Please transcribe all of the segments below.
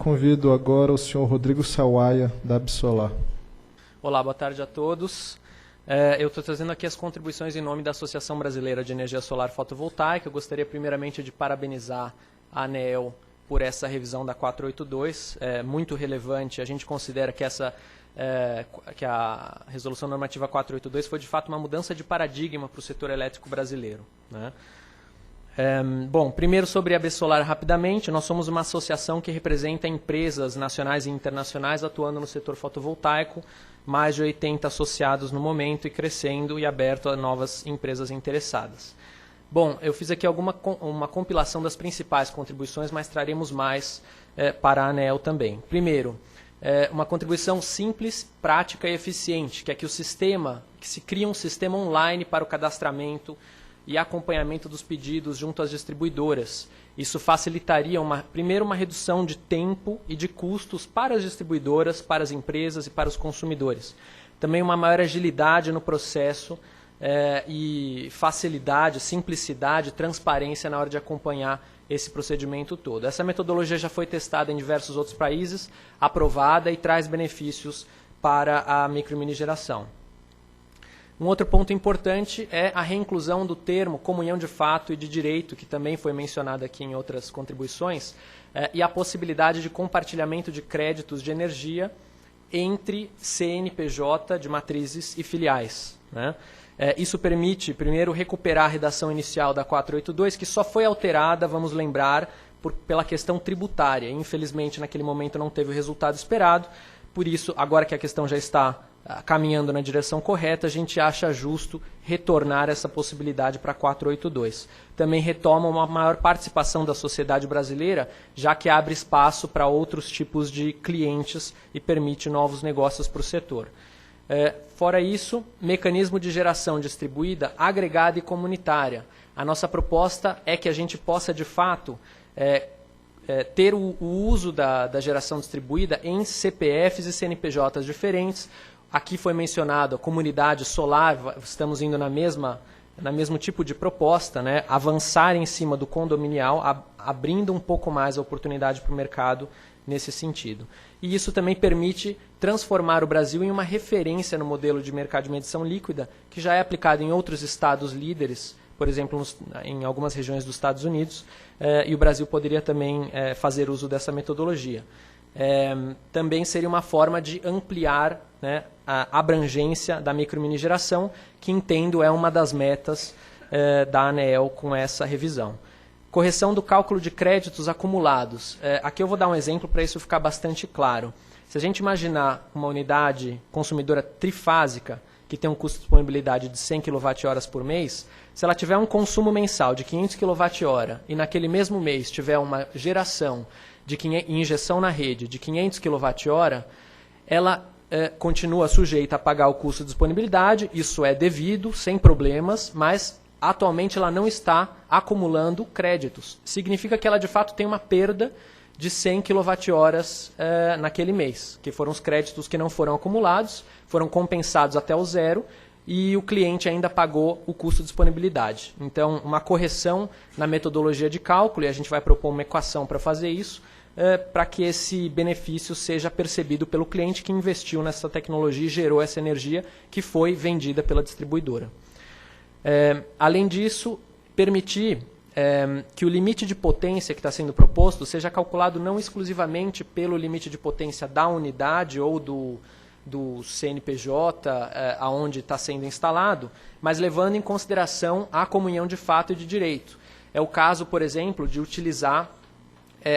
convido agora o senhor Rodrigo Sawaia, da Absolar. Olá, boa tarde a todos. Eu estou trazendo aqui as contribuições em nome da Associação Brasileira de Energia Solar Fotovoltaica. Eu gostaria primeiramente de parabenizar a ANEEL por essa revisão da 482, muito relevante. A gente considera que que a Resolução Normativa 482 foi de fato uma mudança de paradigma para o setor elétrico brasileiro, né? Bom, primeiro sobre a Absolar rapidamente, nós somos uma associação que representa empresas nacionais e internacionais atuando no setor fotovoltaico, mais de 80 associados no momento e crescendo e aberto a novas empresas interessadas. Bom, eu fiz aqui uma compilação das principais contribuições, mas traremos mais para a ANEEL também. Primeiro, uma contribuição simples, prática e eficiente, que é que se cria um sistema online para o cadastramento e acompanhamento dos pedidos junto às distribuidoras. Isso facilitaria, primeiro, uma redução de tempo e de custos para as distribuidoras, para as empresas e para os consumidores. Também uma maior agilidade no processo e facilidade, simplicidade, transparência na hora de acompanhar esse procedimento todo. Essa metodologia já foi testada em diversos outros países, aprovada e traz benefícios para a micro e mini geração. Um outro ponto importante é a reinclusão do termo comunhão de fato e de direito, que também foi mencionado aqui em outras contribuições, e a possibilidade de compartilhamento de créditos de energia entre CNPJ de matrizes e filiais, né? Isso permite, primeiro, recuperar a redação inicial da 482, que só foi alterada, vamos lembrar, pela questão tributária. Infelizmente, naquele momento não teve o resultado esperado, por isso, agora que a questão já está caminhando na direção correta, a gente acha justo retornar essa possibilidade para 482. Também retoma uma maior participação da sociedade brasileira, já que abre espaço para outros tipos de clientes e permite novos negócios para o setor. Fora isso, mecanismo de geração distribuída, agregada e comunitária. A nossa proposta é que a gente possa, de fato, ter o uso da geração distribuída em CPFs e CNPJs diferentes. Aqui foi mencionado a comunidade solar, estamos indo no mesmo tipo de proposta, né? Avançar em cima do condominial, abrindo um pouco mais a oportunidade para o mercado nesse sentido. E isso também permite transformar o Brasil em uma referência no modelo de mercado de medição líquida, que já é aplicado em outros estados líderes, por exemplo, em algumas regiões dos Estados Unidos, e o Brasil poderia também fazer uso dessa metodologia. Também seria uma forma de ampliar, né, a abrangência da micro e mini geração, que entendo é uma das metas da ANEEL com essa revisão. Correção do cálculo de créditos acumulados. Aqui eu vou dar um exemplo para isso ficar bastante claro. Se a gente imaginar uma unidade consumidora trifásica, que tem um custo de disponibilidade de 100 kWh por mês, se ela tiver um consumo mensal de 500 kWh e naquele mesmo mês tiver uma geração de injeção na rede de 500 kWh, ela continua sujeita a pagar o custo de disponibilidade, isso é devido, sem problemas, mas atualmente ela não está acumulando créditos. Significa que ela de fato tem uma perda de 100 kWh naquele mês, que foram os créditos que não foram acumulados, foram compensados até o zero e o cliente ainda pagou o custo de disponibilidade. Então, uma correção na metodologia de cálculo, e a gente vai propor uma equação para fazer isso, para que esse benefício seja percebido pelo cliente que investiu nessa tecnologia e gerou essa energia que foi vendida pela distribuidora. Além disso, permitir que o limite de potência que está sendo proposto seja calculado não exclusivamente pelo limite de potência da unidade ou do CNPJ aonde está sendo instalado, mas levando em consideração a comunhão de fato e de direito. É o caso, por exemplo, de utilizar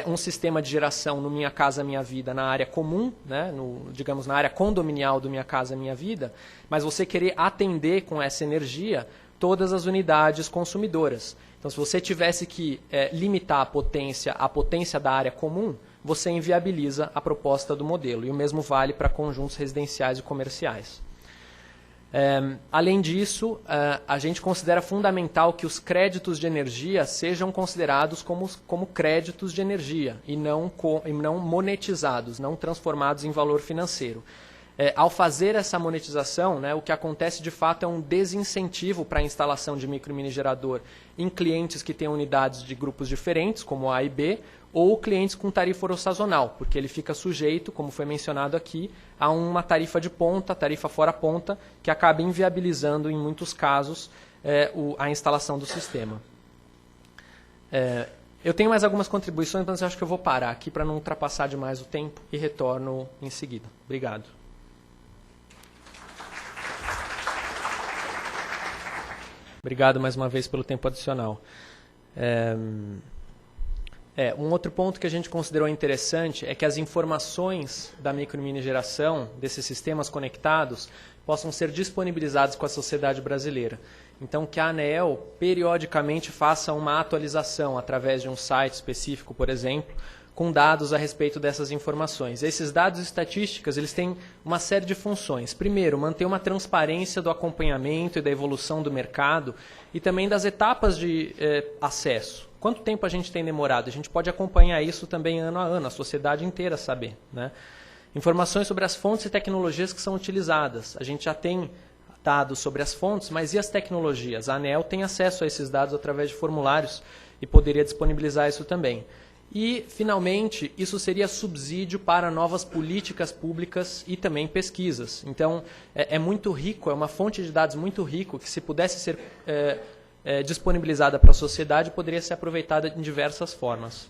um sistema de geração no Minha Casa Minha Vida na área comum, né, digamos na área condominial do Minha Casa Minha Vida, mas você querer atender com essa energia todas as unidades consumidoras. Então, se você tivesse que limitar a potência da área comum, você inviabiliza a proposta do modelo. E o mesmo vale para conjuntos residenciais e comerciais. Além disso, a gente considera fundamental que os créditos de energia sejam considerados como créditos de energia e não monetizados, não transformados em valor financeiro. Ao fazer essa monetização, né, o que acontece de fato é um desincentivo para a instalação de micro e mini gerador em clientes que têm unidades de grupos diferentes, como A e B, ou clientes com tarifa ouro sazonal, porque ele fica sujeito, como foi mencionado aqui, a uma tarifa de ponta, tarifa fora ponta, que acaba inviabilizando, em muitos casos, a instalação do sistema. Eu tenho mais algumas contribuições, mas eu acho que eu vou parar aqui para não ultrapassar demais o tempo e retorno em seguida. Obrigado. Obrigado mais uma vez pelo tempo adicional. Um outro ponto que a gente considerou interessante é que as informações da micro e mini geração, desses sistemas conectados, possam ser disponibilizadas com a sociedade brasileira. Então, que a ANEEL periodicamente faça uma atualização através de um site específico, por exemplo, com dados a respeito dessas informações. Esses dados estatísticos, eles têm uma série de funções. Primeiro, manter uma transparência do acompanhamento e da evolução do mercado e também das etapas de acesso. Quanto tempo a gente tem demorado? A gente pode acompanhar isso também ano a ano, a sociedade inteira saber, né? Informações sobre as fontes e tecnologias que são utilizadas. A gente já tem dados sobre as fontes, mas e as tecnologias? A ANEEL tem acesso a esses dados através de formulários e poderia disponibilizar isso também. E, finalmente, isso seria subsídio para novas políticas públicas e também pesquisas. Então, é muito rico, é uma fonte de dados muito rico que, se pudesse ser disponibilizada para a sociedade, poderia ser aproveitada em diversas formas.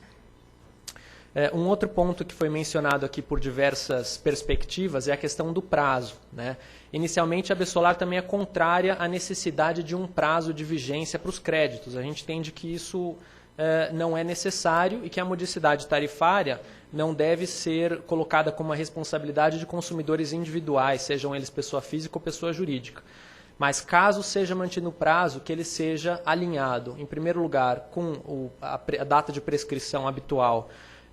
Um outro ponto que foi mencionado aqui por diversas perspectivas é a questão do prazo, né? Inicialmente, a Absolar também é contrária à necessidade de um prazo de vigência para os créditos. A gente entende que isso não é necessário e que a modicidade tarifária não deve ser colocada como uma responsabilidade de consumidores individuais, sejam eles pessoa física ou pessoa jurídica. Mas, caso seja mantido o prazo, que ele seja alinhado, em primeiro lugar, com a data de prescrição habitual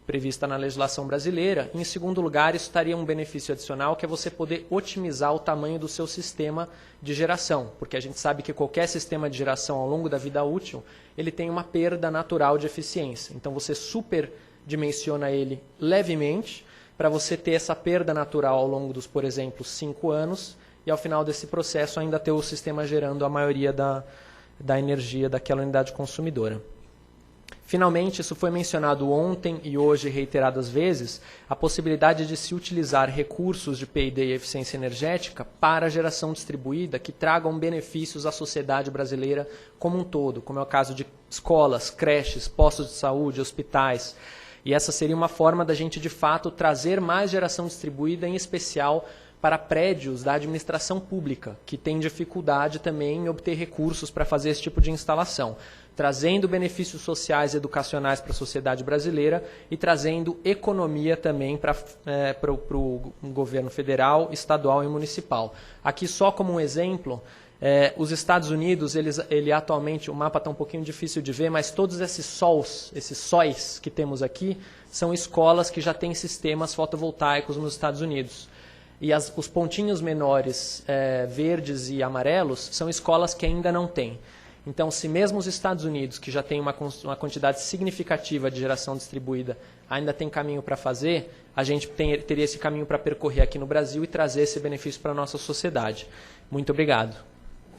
prevista na legislação brasileira. E, em segundo lugar, isso daria um benefício adicional, que é você poder otimizar o tamanho do seu sistema de geração, porque a gente sabe que qualquer sistema de geração ao longo da vida útil, ele tem uma perda natural de eficiência. Então, você superdimensiona ele levemente para você ter essa perda natural ao longo dos, por exemplo, 5 anos, e ao final desse processo ainda ter o sistema gerando a maioria da energia daquela unidade consumidora. Finalmente, isso foi mencionado ontem e hoje reiteradas vezes, a possibilidade de se utilizar recursos de P&D e eficiência energética para a geração distribuída que tragam benefícios à sociedade brasileira como um todo, como é o caso de escolas, creches, postos de saúde, hospitais. E essa seria uma forma da gente, de fato, trazer mais geração distribuída, em especial para prédios da administração pública, que tem dificuldade também em obter recursos para fazer esse tipo de instalação, trazendo benefícios sociais e educacionais para a sociedade brasileira e trazendo economia também para o governo federal, estadual e municipal. Aqui, só como um exemplo, os Estados Unidos, ele atualmente, o mapa está um pouquinho difícil de ver, mas todos esses sóis que temos aqui, são escolas que já têm sistemas fotovoltaicos nos Estados Unidos. E os pontinhos menores, verdes e amarelos, são escolas que ainda não têm. Então, se mesmo os Estados Unidos, que já tem uma quantidade significativa de geração distribuída, ainda tem caminho para fazer, a gente teria esse caminho para percorrer aqui no Brasil e trazer esse benefício para a nossa sociedade. Muito obrigado.